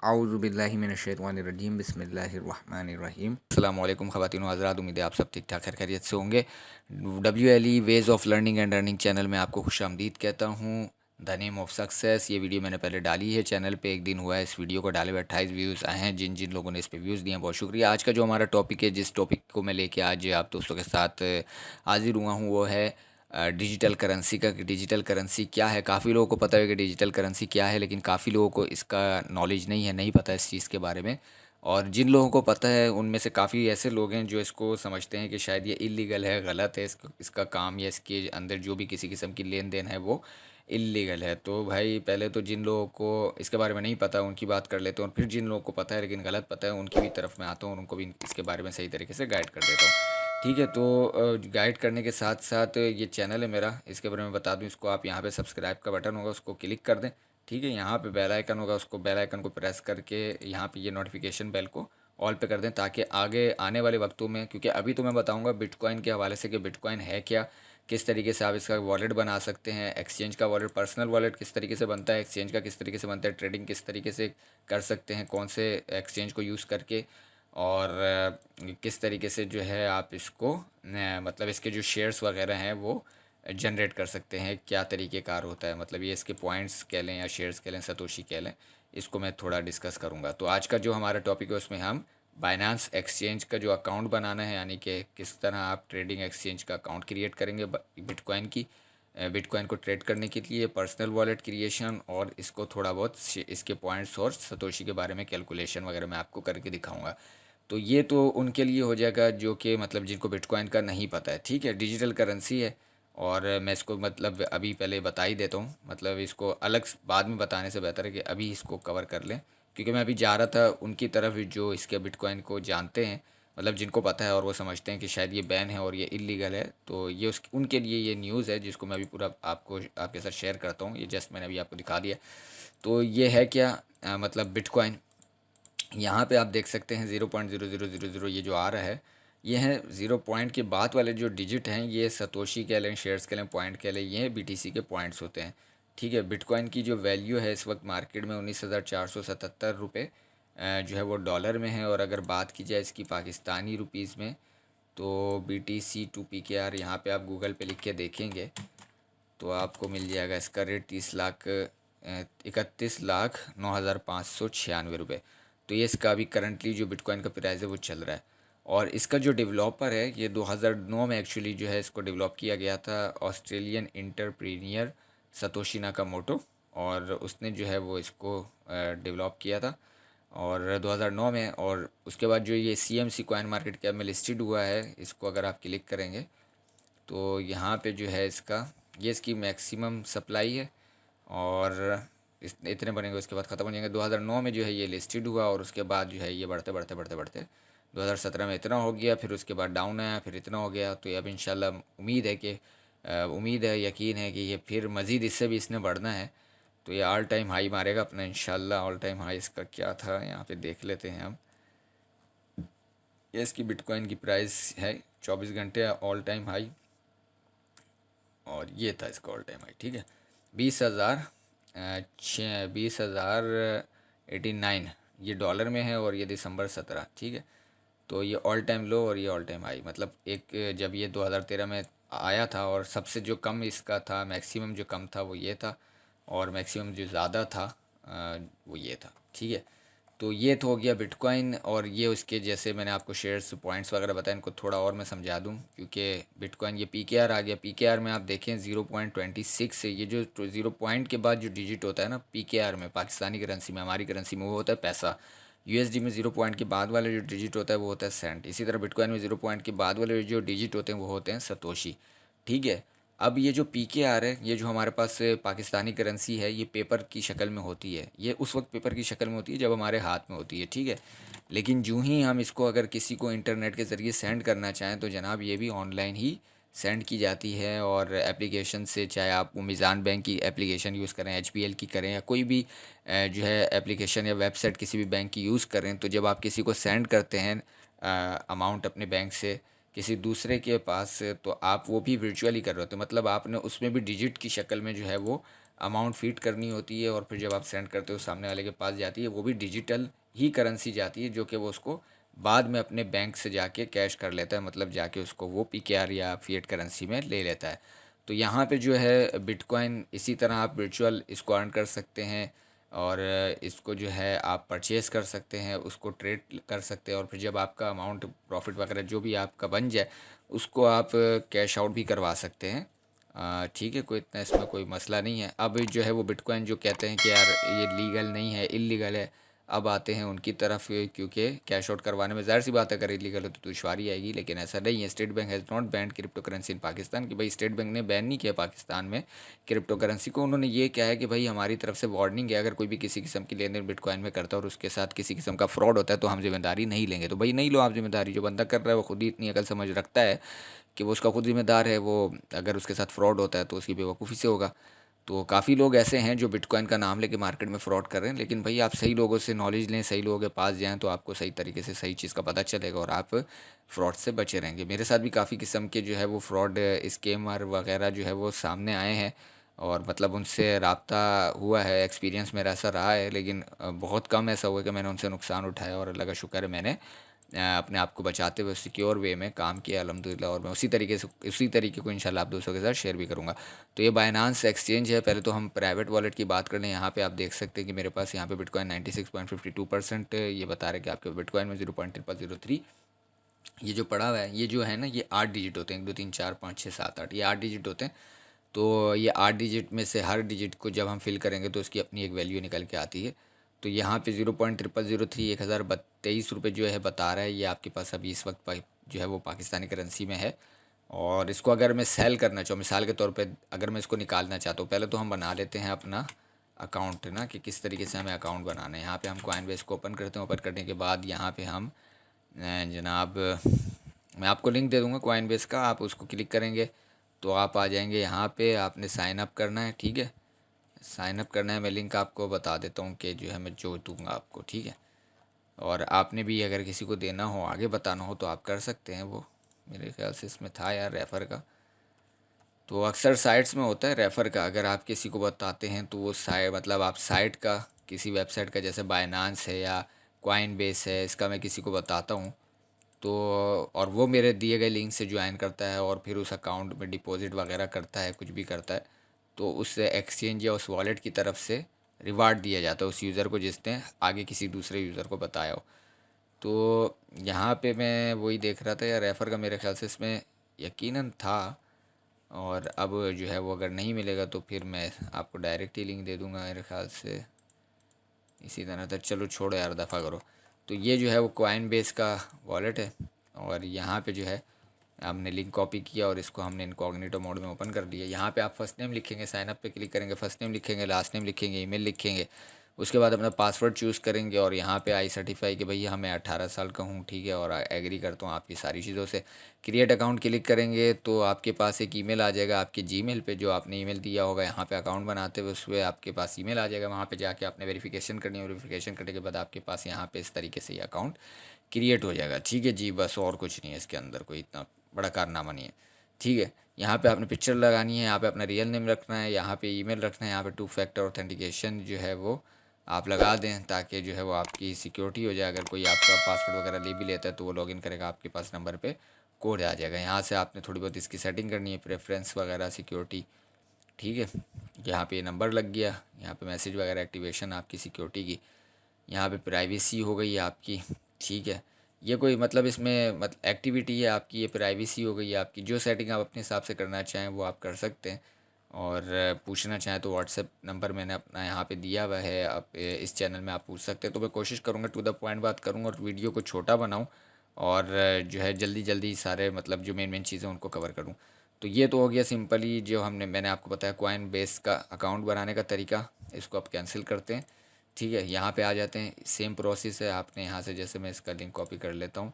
आऊज़ुबिल्लाहिमिनश्शैतानिर्रजीम बिस्मिल्लाहिर्रहमानिर्रहीम। अस्सलामुअलैकुम ख़वातीन व हज़रात, उम्मीद है आप सब ठीक ठाक खैरियत से होंगे। WLE ways of learning and earning channel में आपको खुशामदीद कहता हूँ। द नेम ऑफ़ सक्सेस, ये वीडियो मैंने पहले डाली है चैनल पे, एक दिन हुआ है इस वीडियो को डाले हुए, 28 व्यूज़ आए हैं। जिन जिन लोगों ने इस पे व्यूज़ दिए हैं बहुत शुक्रिया। आज का जो हमारा टॉपिक है, जिस टॉपिक को मैं लेके आज आप दोस्तों के साथ हाज़िर हुआ हूँ, वो है डिजिटल करेंसी का। डिजिटल करेंसी क्या है? काफ़ी लोगों को पता है कि डिजिटल करेंसी क्या है, लेकिन काफ़ी लोगों को इसका नॉलेज नहीं है, नहीं पता इस चीज़ के बारे में। और जिन लोगों को पता है उनमें से काफ़ी ऐसे लोग हैं जो इसको समझते हैं कि शायद ये इलीगल है, गलत है, इसका काम या इसके अंदर जो भी किसी किस्म की लेन देन है वो इलीगल है। तो भाई पहले तो जिन लोगों को इसके बारे में नहीं पता उनकी बात कर लेते हैं, और फिर जिन लोगों को पता है लेकिन गलत पता है उनकी भी तरफ मैं आता हूँ और उनको भी इसके बारे में सही तरीके से गाइड कर देता हूँ। ठीक है, तो गाइड करने के साथ साथ ये चैनल है मेरा, इसके बारे में बता दूं। इसको आप यहाँ पे सब्सक्राइब का बटन होगा उसको क्लिक कर दें। ठीक है, यहाँ पे बेल आइकन होगा, उसको बेल आइकन को प्रेस करके यहाँ पे ये नोटिफिकेशन बेल को ऑल पे कर दें, ताकि आगे आने वाले वक्तों में, क्योंकि अभी तो मैं बताऊँगा बिटकॉइन के हवाले से कि बिटकॉइन है क्या, किस तरीके से आप इसका वॉलेट बना सकते हैं, एक्सचेंज का वॉलेट, पर्सनल वॉलेट किस तरीके से बनता है, एक्सचेंज का किस तरीके से बनता है, ट्रेडिंग किस तरीके से कर सकते हैं, कौन से एक्सचेंज को यूज़ करके, और किस तरीके से जो है आप इसको मतलब इसके जो शेयर्स वगैरह हैं वो जनरेट कर सकते हैं, क्या तरीक़ेकार होता है, मतलब ये इसके पॉइंट्स कह लें या शेयर्स कह लें, सतोशी कह लें, इसको मैं थोड़ा डिस्कस करूँगा। तो आज का जो हमारा टॉपिक है उसमें हम बाइनांस एक्सचेंज का जो अकाउंट बनाना है, यानी कि किस तरह आप ट्रेडिंग एक्सचेंज का अकाउंट क्रिएट करेंगे बिटकॉइन की, बिटकॉइन को ट्रेड करने के लिए, पर्सनल वॉलेट क्रिएशन, और इसको थोड़ा बहुत इसके पॉइंट्स और सतोशी के बारे में कैलकुलेशन वगैरह मैं आपको करके दिखाऊंगा। तो ये तो उनके लिए हो जाएगा जो कि मतलब जिनको बिटकॉइन का नहीं पता है। ठीक है, डिजिटल करेंसी है, और मैं इसको मतलब अभी पहले बता ही देता हूँ, मतलब इसको अलग बाद में बताने से बेहतर है कि अभी इसको कवर कर लें, क्योंकि मैं अभी जा रहा था उनकी तरफ जो इसके बिटकॉइन को जानते हैं, मतलब जिनको पता है और वो समझते हैं कि शायद ये बैन है और ये इलीगल है। तो ये उनके लिए ये न्यूज़ है जिसको मैं अभी पूरा आपको आपके साथ शेयर करता हूँ। ये जस्ट मैंने अभी आपको दिखा दिया। तो ये है क्या, मतलब बिटकॉइन, यहाँ पे आप देख सकते हैं 0.0000 ये जो आ रहा है, ये है 0 पॉइंट के बाद वाले जो डिजिट हैं, ये सतोशी कह लें, शेयर्स कह लें, पॉइंट कह लें, ये BTC के पॉइंट्स होते हैं। ठीक है, बिटकॉइन की जो वैल्यू है इस वक्त मार्केट में 19,477 रुपये जो है वो डॉलर में है। और अगर बात की जाए इसकी पाकिस्तानी रुपीज़ में, तो BTC टू PKR यहाँ पे आप गूगल पे लिख के देखेंगे तो आपको मिल जाएगा इसका रेट 31,09,596 रुपये। तो ये इसका अभी करंटली जो बिटकॉइन का प्राइस है वो चल रहा है। और इसका जो डेवलपर है, ये 2009 में एक्चुअली जो है इसको डेवलप किया गया था, ऑस्ट्रेलियन इंटरप्रीनियर सतोशी नाकामोटो, और उसने जो है वो इसको डेवलप किया था और 2009 में। और उसके बाद जो ये CMC कॉइन मार्केट कैप में लिस्टेड हुआ है, इसको अगर आप क्लिक करेंगे तो यहाँ पे जो है ये इसकी मैक्सिमम सप्लाई है, और इतने बनेंगे उसके बाद ख़त्म हो जाएंगे। 2009 में जो है ये लिस्टेड हुआ, और उसके बाद जो है ये बढ़ते बढ़ते बढ़ते बढ़ते 2017 में इतना हो गया, फिर उसके बाद डाउन आया, फिर इतना हो गया। तो अब इंशाल्लाह उम्मीद है, यकीन है कि ये फिर मज़ीद इससे भी इसने बढ़ना है। तो ये ऑल टाइम हाई मारेगा अपना इंशाल्लाह। ऑल टाइम हाई इसका क्या था यहाँ पे देख लेते हैं हम। ये इसकी बिटकॉइन की प्राइस है 24 घंटे ऑल टाइम हाई, और ये था इसका ऑल टाइम हाई। ठीक है, 20,089 ये डॉलर में है, और ये दिसंबर 17। ठीक है, तो ये ऑल टाइम लो और ये ऑल टाइम हाई, मतलब एक जब ये 2013 में आया था, और सबसे जो कम इसका था, मैक्सिमम जो कम था वो ये था, और मैक्सिमम जो ज़्यादा था वो ये था। ठीक है, तो ये तो हो गया बिटकॉइन। और ये उसके जैसे मैंने आपको शेयर्स पॉइंट्स वगैरह बताया, इनको थोड़ा और मैं समझा दूं, क्योंकि बिटकॉइन ये PKR आ गया। PKR में आप देखें 0.26 से, ये जो 0 पॉइंट के बाद जो डिजिट होता है ना PKR में, पाकिस्तानी करेंसी में, हमारी करेंसी में, वो होता है पैसा। USD में 0 पॉइंट के बाद वाले जो डिजिट होता है वो होता है सेंट। इसी तरह बिटकॉइन में 0 पॉइंट के बाद वाले जो डिजिट होते हैं वो होते हैं सतोशी। ठीक है, अब ये जो PKR है, ये जो हमारे पास पाकिस्तानी करेंसी है, ये पेपर की शक्ल में होती है। ये उस वक्त पेपर की शक्ल में होती है जब हमारे हाथ में होती है। ठीक है, लेकिन जूँ ही हम इसको अगर किसी को इंटरनेट के ज़रिए सेंड करना चाहें तो जनाब ये भी ऑनलाइन ही सेंड की जाती है। और एप्लीकेशन से, चाहे आप वो मीज़ान बैंक की एप्लीकेशन यूज़ करें, HPL की करें, या कोई भी जो है एप्लीकेशन या वेबसाइट किसी भी बैंक की यूज़ करें, तो जब आप किसी को सेंड करते हैं अमाउंट अपने बैंक से किसी दूसरे के पास, तो आप वो भी वर्चुअली कर रहे होते हैं, मतलब आपने उसमें भी डिजिट की शक्ल में जो है वो अमाउंट फीड करनी होती है और फिर जब आप सेंड करते हो सामने वाले के पास जाती है, वो भी डिजिटल ही करेंसी जाती है, जो कि वो उसको बाद में अपने बैंक से जाके कैश कर लेता है, मतलब जाके उसको वो पीकेआर या फिएट करेंसी में ले लेता है। तो यहाँ पे जो है बिटकॉइन इसी तरह आप वर्चुअल इसको अर्न कर सकते हैं और इसको जो है आप परचेज़ कर सकते हैं, उसको ट्रेड कर सकते हैं और फिर जब आपका अमाउंट प्रॉफिट वगैरह जो भी आपका बन जाए उसको आप कैश आउट भी करवा सकते हैं। ठीक है, कोई इतना इसमें कोई मसला नहीं है। अब जो है वो बिटकॉइन जो कहते हैं कि यार ये लीगल नहीं है, इल्लीगल है, अब आते हैं उनकी तरफ, क्योंकि कैश आउट करवाने में ज़ाहिर सी बात है अगर इलीगल है तो दुश्वारी आएगी, लेकिन ऐसा नहीं है। State bank has not band crypto currency in Pakistan, कि भाई स्टेट बैंक ने बैन नहीं किया पाकिस्तान में क्रिप्टो करेंसी को। उन्होंने ये क्या है कि भाई हमारी तरफ से वार्निंग है, अगर कोई भी किसी किस्म की लेन देन बिटकॉइन में करता है और उसके साथ किसी किस्म का फ्रॉड होता है तो हम जिम्मेदारी नहीं लेंगे। तो भाई नहीं लो आप जिम्मेदारी, जो बंदा कर रहा है वो खुद ही इतनी अकल समझ रखता है कि वो उसका खुद जिम्मेदार है, वो अगर उसके साथ फ्रॉड होता है तो उसकी बेवकूफ़ी से होगा। तो काफ़ी लोग ऐसे हैं जो बिटकॉइन का नाम लेके मार्केट में फ्रॉड कर रहे हैं, लेकिन भाई आप सही लोगों से नॉलेज लें, सही लोगों के पास जाएं तो आपको सही तरीके से सही चीज़ का पता चलेगा और आप फ्रॉड से बचे रहेंगे। मेरे साथ भी काफ़ी किस्म के जो है वो फ्रॉड स्कैमर वगैरह जो है वो सामने आए हैं और मतलब उनसे राब्ता हुआ है, एक्सपीरियंस मेरा ऐसा रहा है, लेकिन बहुत कम ऐसा हुआ कि मैंने उनसे नुकसान उठाया और अल्लाह का शुक्र है मैंने अपने आप को बचाते हुए सिक्योर वे में काम किया अल्हम्दुलिल्लाह, और मैं उसी तरीके को इंशाल्लाह आप दोस्तों के साथ शेयर भी करूँगा। तो ये बाइनांस एक्सचेंज है। पहले तो हम प्राइवेट वॉलेट की बात कर लें। यहाँ पे आप देख सकते हैं कि मेरे पास यहाँ पे बिटकॉइन 96.52% ये बता रहा है कि आपके बिटकॉइन में 0.0003 ये जो पड़ा हुआ है, ये जो है ना, ये 8 डिजिट होते हैं, 1 2 3 4 5 6 7 8, ये 8 डिजिट होते हैं। तो ये 8 डिजिट में से हर डिजिट को जब हम फिल करेंगे तो उसकी अपनी एक वैल्यू निकल के आती है। तो यहाँ पे 0.0003 1023 रुपये जो है बता रहा है, ये आपके पास अभी इस वक्त जो है वो पाकिस्तानी करेंसी में है। और इसको अगर मैं सेल करना चाहूँ, मिसाल के तौर पे अगर मैं इसको निकालना चाहता हूँ, पहले तो हम बना लेते हैं अपना अकाउंट ना, कि किस तरीके से हमें अकाउंट बनाना है। यहाँ पे हम कॉइनबेस को ओपन करते हैं। ओपन करने के बाद यहाँ पे हम जनाब, मैं आपको लिंक दे दूँगा कॉइनबेस का, आप उसको क्लिक करेंगे तो आप आ जाएंगे यहाँ पे। आपने साइन अप करना है, ठीक है, साइन अप करना है। मैं लिंक आपको बता देता हूँ कि जो है मैं जो दूँगा आपको, ठीक है। और आपने भी अगर किसी को देना हो, आगे बताना हो तो आप कर सकते हैं। वो मेरे ख्याल से इसमें था यार रेफ़र का, तो अक्सर साइट्स में होता है रेफ़र का। अगर आप किसी को बताते हैं तो वो साइट, मतलब आप साइट का, किसी वेबसाइट का, जैसे बाइनांस है या कॉइनबेस है, इसका मैं किसी को बताता हूँ तो, और वो मेरे दिए गए लिंक से ज्वाइन करता है और फिर उस अकाउंट में डिपॉज़िट वगैरह करता है, कुछ भी करता है, तो उस एक्सचेंज या उस वॉलेट की तरफ से रिवार्ड दिया जाता है उस यूज़र को जिसने आगे किसी दूसरे यूज़र को बताया हो। तो यहाँ पे मैं वही देख रहा था यार, रेफ़र का मेरे ख्याल से इसमें यकीनन था। और अब जो है वो अगर नहीं मिलेगा तो फिर मैं आपको डायरेक्ट ही लिंक दे दूँगा मेरे ख्याल से, इसी तरह था। चलो छोड़ो यार, दफ़ा करो। तो ये जो है वो कॉइनबेस का वॉलेट है और यहाँ पे जो है हमने लिंक कॉपी किया और इसको हमने इनकॉग्निटो मोड में ओपन कर दिया। यहाँ पे आप फर्स्ट नेम लिखेंगे, साइन अप पे क्लिक करेंगे, फर्स्ट नेम लिखेंगे, लास्ट नेम लिखेंगे, ईमेल लिखेंगे, उसके बाद अपना पासवर्ड चूज़ करेंगे और यहाँ पे आई सर्टिफाई कि भैया मैं 18 साल का हूँ, ठीक है, और एग्री करता हूँ आपकी सारी चीज़ों से। क्रिएट अकाउंट क्लिक करेंगे तो आपके पास एक ईमेल आ जाएगा आपके जीमेल पे, जो आपने ईमेल दिया होगा यहाँ पे अकाउंट बनाते हुए, उस पर आपके पास ईमेल आ जाएगा। वहाँ पे जाके आपने वेरिफिकेशन करनी है, वेरिफिकेशन करने के बाद आपके पास यहाँ पे इस तरीके से ये अकाउंट क्रिएट हो जाएगा, ठीक है जी। बस और कुछ नहीं है इसके अंदर, कोई इतना बड़ा कारनामा नहीं है, ठीक है। यहाँ पे आपने पिक्चर लगानी है, यहाँ पे अपना रियल नेम रखना है, यहाँ पे ईमेल रखना है, यहाँ पे 2 फैक्टर ऑथेंटिकेशन जो है वो आप लगा दें ताकि जो है वो आपकी सिक्योरिटी हो जाए। अगर कोई आपका पासवर्ड वगैरह ले भी लेता है तो वो लॉगिन करेगा, आपके पास नंबर पे कोड आ जाएगा। यहाँ से आपने थोड़ी बहुत इसकी सेटिंग करनी है, प्रेफरेंस वगैरह, सिक्योरिटी, ठीक है। यहाँ पे नंबर लग गया, यहाँ पे मैसेज वगैरह एक्टिवेशन आपकी सिक्योरिटी की, यहाँ पे प्राइवेसी हो गई आपकी, ठीक है। ये कोई मतलब इसमें मतलब एक्टिविटी है आपकी, ये प्राइवेसी हो गई है आपकी। जो सेटिंग आप अपने हिसाब से करना चाहें वो आप कर सकते हैं और पूछना चाहें तो व्हाट्सएप नंबर मैंने अपना यहाँ पे दिया हुआ है, आप इस चैनल में आप पूछ सकते हैं। तो मैं कोशिश करूँगा टू द पॉइंट बात करूँ और वीडियो को छोटा बनाऊँ और जो है जल्दी जल्दी सारे मतलब जो मेन चीज़ें उनको कवर करूँ। तो ये तो हो गया सिंपली जो मैंने आपको बताया कॉइन बेस का अकाउंट बनाने का तरीका। इसको आप कैंसिल करते हैं, ठीक है। यहाँ पे आ जाते हैं, सेम प्रोसेस है। आपने यहाँ से, जैसे मैं इसका लिंक कॉपी कर लेता हूँ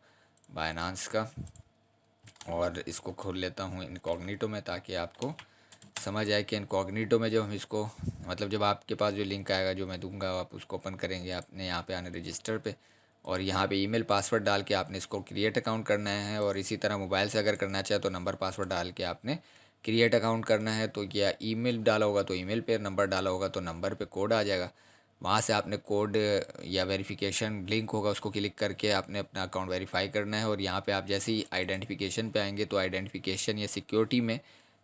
बाइनांस का और इसको खोल लेता हूँ इनकॉग्निटो में, ताकि आपको समझ आए कि इनकॉग्निटो में जब हम इसको, मतलब जब आपके पास जो लिंक आएगा जो मैं दूंगा आप उसको ओपन करेंगे, आपने यहाँ पे आना रजिस्टर पे और यहाँ पे ईमेल पासवर्ड डाल के आपने इसको क्रिएट अकाउंट करना है। और इसी तरह मोबाइल से अगर करना चाहे तो नंबर पासवर्ड डाल के आपने क्रिएट अकाउंट करना है तो या ईमेल डाला होगा तो ईमेल पे, नंबर डाला होगा तो नंबर पे कोड आ जाएगा। वहाँ से आपने कोड या वेरिफिकेशन लिंक होगा उसको क्लिक करके आपने अपना अकाउंट वेरीफाई करना है। और यहाँ पे आप जैसे ही आइडेंटिफिकेशन पे आएंगे तो आइडेंटिफिकेशन या सिक्योरिटी में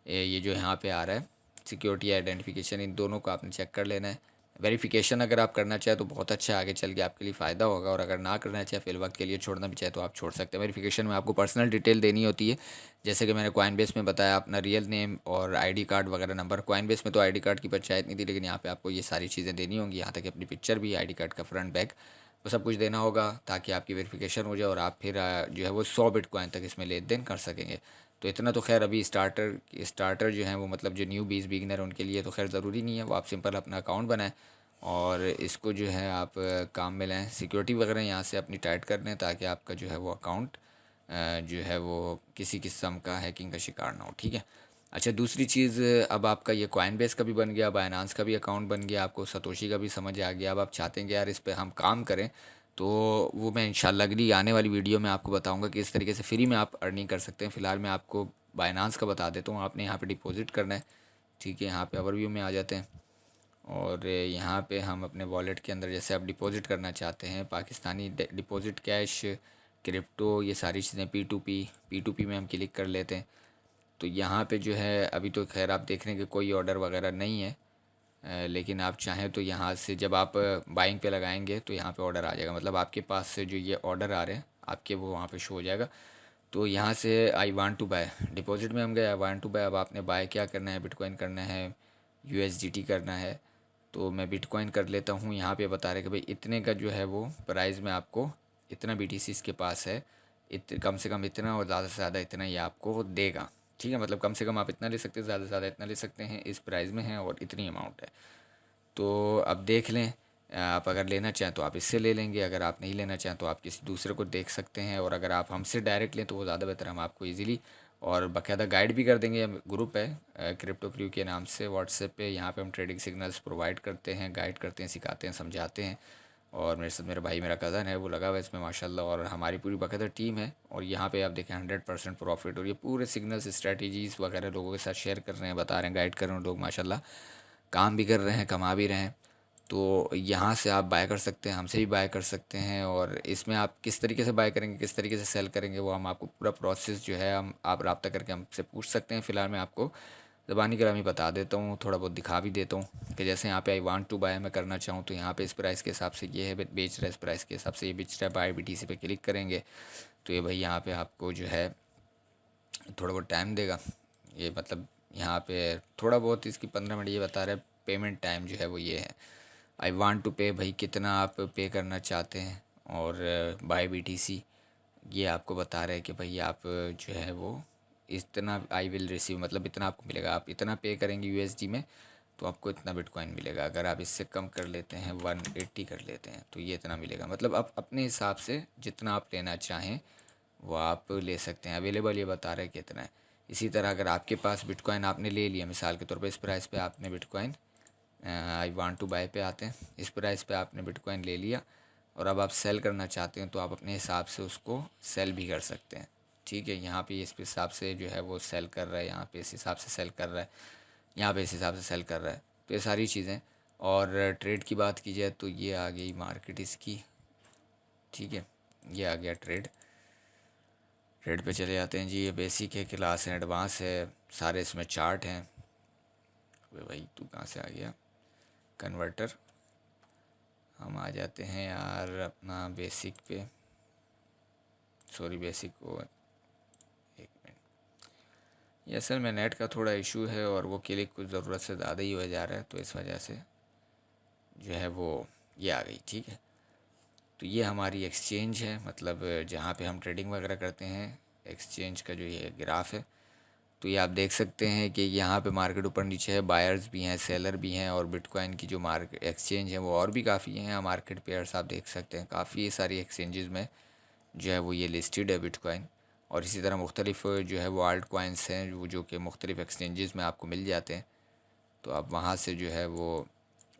ये जो यहाँ पे आ रहा है सिक्योरिटी आइडेंटिफिकेशन, इन दोनों को आपने चेक कर लेना है। वेरिफिकेशन अगर आप करना चाहें तो बहुत अच्छा, आगे चल के आपके लिए फ़ायदा होगा। और अगर ना करना चाहे फिल वक्त के लिए छोड़ना भी चाहे तो आप छोड़ सकते हैं। वेरिफिकेशन में आपको पर्सनल डिटेल देनी होती है, जैसे कि मैंने कॉइनबेस में बताया, अपना रियल नेम और आईडी कार्ड वगैरह नंबर। कॉइनबेस में तो आईडी कार्ड की पंचायत नहीं थी, लेकिन यहाँ पे आपको ये सारी चीज़ें देनी होंगी, यहाँ तक कि अपनी पिक्चर भी, आईडी कार्ड का फ्रंट बैक, वो सब कुछ देना होगा ताकि आपकी वेरिफिकेशन हो जाए और आप फिर जो है वो 100 बिटकॉइन तक इसमें लेन देन कर सकेंगे। तो इतना तो खैर अभी स्टार्टर जो हैं वो मतलब जो न्यू बीज बिगनर उनके लिए तो खैर ज़रूरी नहीं है, वो आप सिंपल अपना अकाउंट बनाएं और इसको जो है आप काम में लें। सिक्योरिटी वगैरह यहाँ से अपनी टाइट कर लें ताकि आपका जो है वो अकाउंट जो है वो किसी किस्म का हैकिंग का शिकार ना हो, ठीक है। अच्छा, दूसरी चीज़, अब आपका ये कॉइनबेस का भी बन गया, बाइनांस का भी अकाउंट बन गया, आपको सतोशी का भी समझ आ गया। अब आप चाहते हैं कि यार इस पे हम काम करें, तो वो मैं इंशाल्लाह अगली आने वाली वीडियो में आपको बताऊंगा कि इस तरीके से फ्री में आप अर्निंग कर सकते हैं। फ़िलहाल मैं आपको बाइनांस का बता देता हूँ। आपने यहाँ पे डिपॉजिट करना है, ठीक है। यहाँ पे ओवरव्यू में आ जाते हैं और यहाँ पे हम अपने वॉलेट के अंदर जैसे आप डिपॉजिट करना चाहते हैं, पाकिस्तानी डिपॉजिट, कैश, क्रिप्टो, ये सारी चीज़ें पी टू पी में हम क्लिक कर लेते हैं। तो यहाँ पे जो है अभी तो खैर आप देख रहे हैं कि कोई ऑर्डर वगैरह नहीं है, लेकिन आप चाहें तो यहाँ से जब आप बाइंग पे लगाएंगे तो यहाँ पे ऑर्डर आ जाएगा, मतलब आपके पास से जो ये ऑर्डर आ रहे हैं आपके वो वहाँ पे शो हो जाएगा। तो यहाँ से I want to buy, deposit में हम गए, आई वांट टू बाय। अब आपने बाय क्या करना है, बिटकॉइन करना है, यूएसडीटी करना है। तो मैं बिटकॉइन कर लेता हूँ। यहाँ पे बता रहे कि भाई इतने का जो है वो प्राइस में आपको इतना बीटीसी इसके पास है, कम से कम इतना और ज़्यादा से ज़्यादा इतना ये आपको देगा, ठीक है। मतलब कम से कम आप इतना ले सकते हैं, ज़्यादा से ज़्यादा इतना ले सकते हैं, इस प्राइस में है और इतनी अमाउंट है। तो अब देख लें, आप अगर लेना चाहें तो आप इससे ले लेंगे, अगर आप नहीं लेना चाहें तो आप किसी दूसरे को देख सकते हैं। और अगर आप हमसे डायरेक्ट लें तो वो ज़्यादा बेहतर, हम आपको इजीली और बाकायदा गाइड भी कर देंगे। ग्रुप है क्रिप्टो क्रू के नाम से व्हाट्सएप पे, यहाँ पे हम ट्रेडिंग सिग्नल्स प्रोवाइड करते हैं, गाइड करते हैं, सिखाते हैं, समझाते हैं। और मेरे साथ मेरा भाई, मेरा कज़न है, वो लगा हुआ है इसमें माशाल्लाह। और हमारी पूरी बाकायदा टीम है। और यहाँ पे आप देखें 100% प्रॉफिट, और ये पूरे सिग्नल्स, स्ट्रेटजीज़ वगैरह लोगों के साथ शेयर कर रहे हैं, बता रहे हैं, गाइड कर रहे हैं लोग माशाल्लाह, काम भी कर रहे हैं, कमा भी रहे हैं। तो यहाँ से आप बाय कर सकते हैं, हमसे भी बाय कर सकते हैं। और इसमें आप किस तरीके से बाय करेंगे, किस तरीके से सेल करेंगे, वो हम आपको पूरा प्रोसेस जो है हम आप रब्ता करके हमसे पूछ सकते हैं। फ़िलहाल मैं आपको ज़बानी करामी बता देता हूँ, थोड़ा बहुत दिखा भी देता हूँ कि जैसे यहाँ पे आई वांट टू बाय मैं करना चाहूँ तो यहाँ पे इस प्राइस के हिसाब से ये है बेच रहा है, इस प्राइस के हिसाब से ये बेच रहा है। बाय बीटीसी पे क्लिक करेंगे तो ये भाई यहाँ पे आपको जो है थोड़ा बहुत टाइम देगा। ये मतलब यहाँ पे थोड़ा बहुत इसकी 15 मिनट ये बता रहा है। पेमेंट टाइम जो है वो ये है, आई वांट टू पे, भाई कितना आप पे करना चाहते हैं। और बाय बीटीसी ये आपको बता रहे हैं कि भाई आप जो है वो इतना आई विल रिसीव, मतलब इतना आपको मिलेगा। आप इतना पे करेंगे यूएसडी में तो आपको इतना बिटकॉइन मिलेगा। अगर आप इससे कम कर लेते हैं, 180 कर लेते हैं, तो ये इतना मिलेगा। मतलब आप अपने हिसाब से जितना आप लेना चाहें वो आप ले सकते हैं। अवेलेबल ये बता रहे हैं कितना है। इसी तरह अगर आपके पास बिटकॉइन आपने ले लिया, मिसाल के तौर पर इस प्राइस पे आपने bitcoin, I want to buy पे आते हैं, इस प्राइस पे आपने बिटकॉइन ले लिया और अब आप सेल करना चाहते हैं तो आप अपने हिसाब से उसको सेल भी कर सकते हैं, ठीक है। यहाँ पे इस हिसाब से जो है वो सेल कर रहा है, यहाँ पे इस हिसाब से सेल कर रहा है, यहाँ पे इस हिसाब से सेल कर रहा है। तो ये सारी चीज़ें। और ट्रेड की बात की जाए तो ये आ गई मार्केट इसकी, ठीक है। ये आ गया ट्रेड पे चले जाते हैं जी। ये बेसिक है, क्लास है, एडवांस है, सारे इसमें चार्ट हैं। भाई तू कहाँ से आ गया, कन्वर्टर। हम आ जाते हैं यार अपना बेसिक पे, सॉरी बेसिक को, एक मिनट। ये असल में नेट का थोड़ा इशू है और वो क्लिक कुछ ज़रूरत से ज़्यादा ही हो जा रहा है, तो इस वजह से जो है वो ये आ गई, ठीक है। तो ये हमारी एक्सचेंज है, मतलब जहाँ पे हम ट्रेडिंग वगैरह करते हैं, एक्सचेंज का जो ये ग्राफ है। तो ये आप देख सकते हैं कि यहाँ पे मार्केट ऊपर नीचे है, बायर्स भी हैं, सेलर भी हैं। और बिटकॉइन की जो मार्केट एक्सचेंज है वो और भी काफ़ी हैं। मार्केट पेयर्स आप देख सकते हैं, काफ़ी सारी एक्सचेंजेस में जो है वो ये लिस्टेड है बिटकॉइन। और इसी तरह मुख्तलिफ जो है वो आल्ट कॉइन्स हैं वो जो कि मुख्तलिफ एक्सचेंजेस में आपको मिल जाते हैं। तो आप वहाँ से जो है वो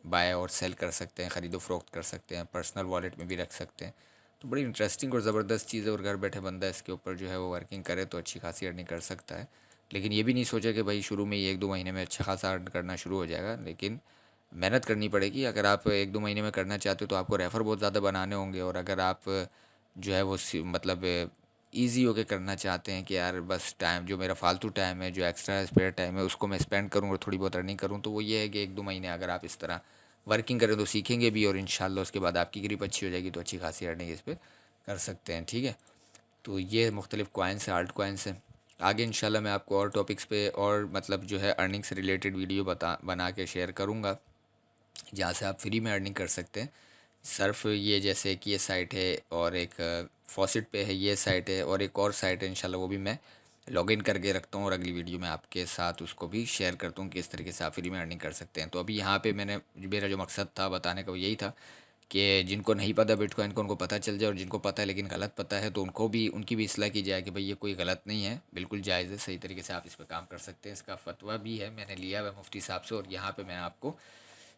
बाय और सेल कर सकते हैं, ख़रीदो फ़रोख्त कर सकते हैं, पर्सनल वॉलेट में भी रख सकते हैं। तो बड़ी इंटरेस्टिंग और ज़बरदस्त चीज़ है। और घर बैठे बंदा इसके ऊपर जो है वो वर्किंग करे तो अच्छी खासी अर्निंग कर सकता है। लेकिन ये भी नहीं सोचा कि भाई शुरू में ही 1-2 महीने में अच्छा खासा अर्न करना शुरू हो जाएगा, लेकिन मेहनत करनी पड़ेगी। अगर आप 1-2 महीने में करना चाहते हो तो आपको रेफ़र बहुत ज़्यादा बनाने होंगे, और अगर आप जो है वो मतलब ईज़ी होके करना चाहते हैं कि यार बस टाइम जो मेरा फ़ालतू टाइम है, जो एक्स्ट्रा स्पेयर टाइम है, उसको मैं स्पेंड करूँ और थोड़ी बहुत अर्निंग करूँ, तो वो ये है कि 1-2 महीने अगर आप इस तरह वर्किंग करें तो सीखेंगे भी, और इंशाल्लाह उसके बाद आपकी ग्रिप अच्छी हो जाएगी तो अच्छी खासी अर्निंग इस पे कर सकते हैं। ठीक है, तो ये मुख्तलिफ़ कॉइन्स हैं, आल्ट कॉइन्स हैं। आगे इंशाल्लाह मैं आपको और टॉपिक्स पे और मतलब जो है अर्निंग से रिलेटेड वीडियो बना के शेयर करूँगा, जहाँ से आप फ्री में अर्निंग कर सकते हैं। सर्फ ये जैसे कि ये साइट है, और एक फॉसिट पे है ये साइट है, और एक और साइट है इंशाल्लाह वो भी मैं लॉगिन करके रखता हूँ, और अगली वीडियो में आपके साथ उसको भी शेयर करता हूँ किस तरीके से आप फ्री में अर्निंग कर सकते हैं। तो अभी यहाँ पे मेरा जो मकसद था बताने का वो यही था कि जिनको नहीं पता बिटकॉइन को, उनको पता चल जाए, और जिनको पता है लेकिन गलत पता है तो उनको भी उनकी भी इस्लाह की जाए कि भाई ये कोई गलत नहीं है, बिल्कुल जायज़ है, सही तरीके से आप इस पर काम कर सकते हैं। इसका फतवा भी है, मैंने लिया हुआ मुफ्ती साहब से, और यहाँ पे मैं आपको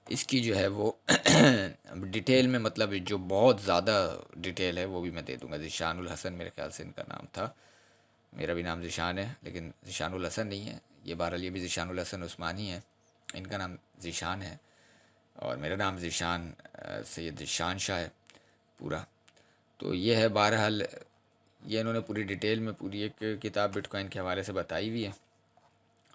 इसकी जो है वो डिटेल में, मतलब जो बहुत ज़्यादा डिटेल है वो भी मैं दे दूँगा। ज़िशानुल हसन मेरे ख्याल से इनका नाम था, मेरा भी नाम ज़िशान है लेकिन ज़िशानुल हसन नहीं है। ये बहरहाल ये भी ज़िशानुल हसन उस्मानी है, इनका नाम ज़िशान है, और मेरा नाम ज़िशान सैयद ज़िशान शाह है पूरा। तो ये है बहरहाल, ये इन्होंने पूरी डिटेल में पूरी एक किताब बिटकॉइन के हवाले से बताई हुई है।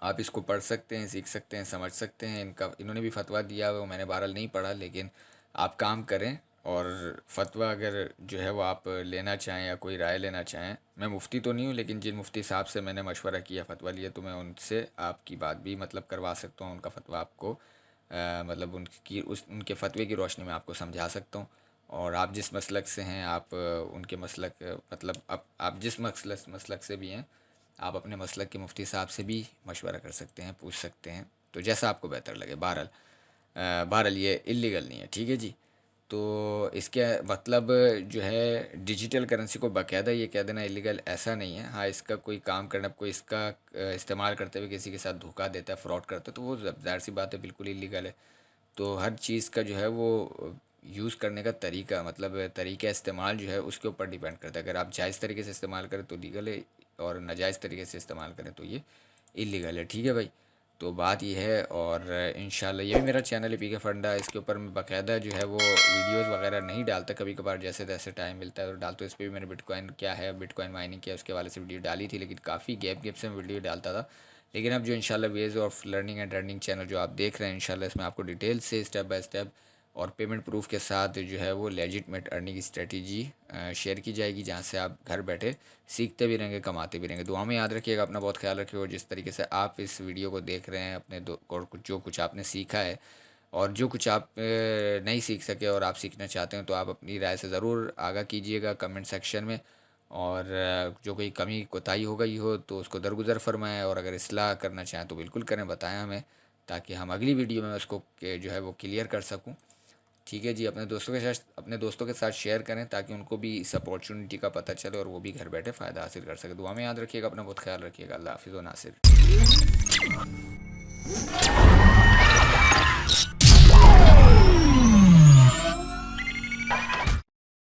आप इसको पढ़ सकते हैं, सीख सकते हैं, समझ सकते हैं। इन्होंने भी फतवा दिया हुआ, मैंने बहरहाल नहीं पढ़ा, लेकिन आप काम करें, और फतवा अगर जो है वो आप लेना चाहें या कोई राय लेना चाहें, मैं मुफ्ती तो नहीं हूँ, लेकिन जिन मुफ्ती साहब से मैंने मशवरा किया, फतवा लिया, तो मैं उनसे आपकी बात भी मतलब करवा सकता हूँ, उनका फतवा आपको मतलब उनके फतवे की रोशनी में आपको समझा सकता हूँ। और आप जिस मसलक से हैं, आप उनके मसलक मतलब आप जिस मसलक से भी हैं, आप अपने मसलक के मुफ्ती साहब से भी मशवरा कर सकते हैं, पूछ सकते हैं, तो जैसा आपको बेहतर लगे। बहरहाल ये इल्लीगल नहीं है, ठीक है जी। तो इसके मतलब जो है डिजिटल करेंसी को बाकायदा ये कह देना इल्लीगल ऐसा नहीं है। हाँ, इसका कोई काम करना, कोई इसका इस्तेमाल करते हुए किसी के साथ धोखा देता है, फ्रॉड करता है, तो वो ज़ाहिर सी बात है बिल्कुल इल्लीगल है। तो हर चीज़ का जो है वो यूज़ करने का तरीका, मतलब तरीका इस्तेमाल जो है उसके ऊपर डिपेंड करता है। अगर आप जायज़ तरीके से इस्तेमाल करें तो लीगल है, और नाजायज़ तरीके से इस्तेमाल करें तो ये इल्लीगल है, ठीक है भाई। तो बात ये है, और इंशाल्लाह ये भी मेरा चैनल है पीके फंडा, इसके ऊपर मैं बाकायदा जो है वो वीडियोस वगैरह नहीं डालता, कभी कभार जैसे तैसे टाइम मिलता है तो डालता हूँ। इस पर भी मैंने बिटकॉइन क्या है, बिटकॉइन माइनिंग क्या है, उसके वाले से वीडियो डाली थी, लेकिन काफ़ी गैप से मैं वीडियो डालता था। लेकिन अब जो इंशाल्लाह ways of learning and earning channel जो आप देख रहे हैं, इंशाल्लाह इसमें आपको डिटेल से स्टेप बाय स्टेप और पेमेंट प्रूफ के साथ जो है वो लेजिटमेट अर्निंग स्ट्रेटजी शेयर की जाएगी, जहाँ से आप घर बैठे सीखते भी रहेंगे, कमाते भी रहेंगे। दुआ में याद रखिएगा, अपना बहुत ख्याल रखिएगा, और जिस तरीके से आप इस वीडियो को देख रहे हैं अपने और जो कुछ आपने सीखा है, और जो कुछ आप नहीं सीख सके और आप सीखना चाहते हैं, तो आप अपनी राय से ज़रूर आगाह कीजिएगा कमेंट सेक्शन में। और जो कोई कमी कोताही हो गई हो तो उसको दरगुजर फरमाएं, और अगर इस्लाह करना चाहें तो बिल्कुल करें, बताएं हमें, ताकि हम अगली वीडियो में उसको जो है वो क्लियर कर सकूं। ठीक है जी, अपने दोस्तों के साथ शेयर करें, ताकि उनको भी इस अपॉर्चुनिटी का पता चले और वो भी घर बैठे फ़ायदा हासिल कर सके। दुआ में याद रखिएगा, अपना बहुत ख्याल रखिएगा। अल्लाह हाफ़िज़ व नासिर।